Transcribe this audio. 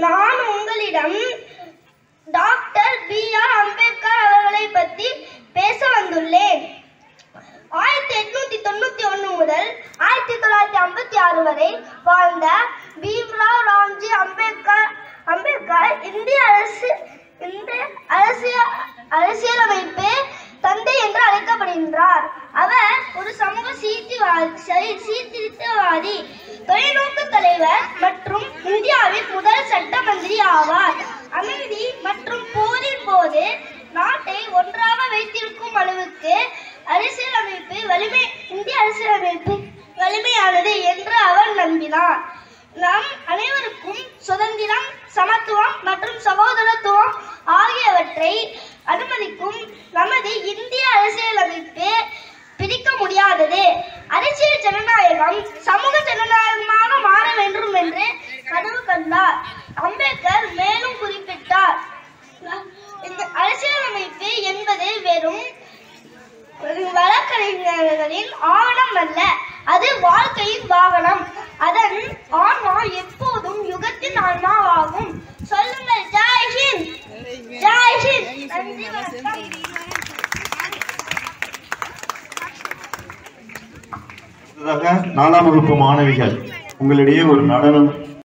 நான் உங்களிடம் doctor B.R. Ambedkar அவர்களை பற்றி பேச வந்துள்ளேன். 1891 முதல் 1956 வரை வாழ்ந்த பீம்ராவ் ராம்ஜி அம்பேத்கர் இந்திய அரசியலமைப்பு தந்தை என்று அழைக்கப்படுகின்றார். அவர் ஒரு சமூக சீர்திருத்தவாதி, தொலைநோக்கு தலைவர் மற்றும் இந்தியாவின் முதல் சட்ட மந்திரி ஆவார். அமைதி மற்றும் போரின் போது நாட்டை ஒன்றாக வைத்திருக்கும் அளவுக்கு இந்திய அரசியலமைப்பு வலிமையானது என்று அவர் நம்பினார். நம் அனைவருக்கும் சுதந்திரம், சமத்துவம் மற்றும் சகோதரத்துவம் ஆகியவற்றை அனுமதிக்கும் நமது இந்திய அரசியலமைப்பு பிரிக்க முடியாதது. அரசியல் ஜனநாயகம் சமூக ஜனநாயகமாக மாற வேண்டும் என்று கனவு கண்டார். அம்பேத்கர் மேலும் குறிப்பிட்டார், இந்த அரசியலமைப்பு என்பது வெறும் வழக்கறிஞர்களின் ஆவணம் அல்ல, அது வாழ்க்கையின் வாகனம். அதன் ஆன்மா எப்போதும் யுகத்தின் ஆன்மாவாகும். சொல்லுங்கள், ஜெய் ஹிந்த், ஜெய் ஹிந்த். நன்றி, வணக்கம். அடுத்ததாக 4ஆம் வகுப்பு மாணவிகள் உங்களிடையே ஒரு நடனம்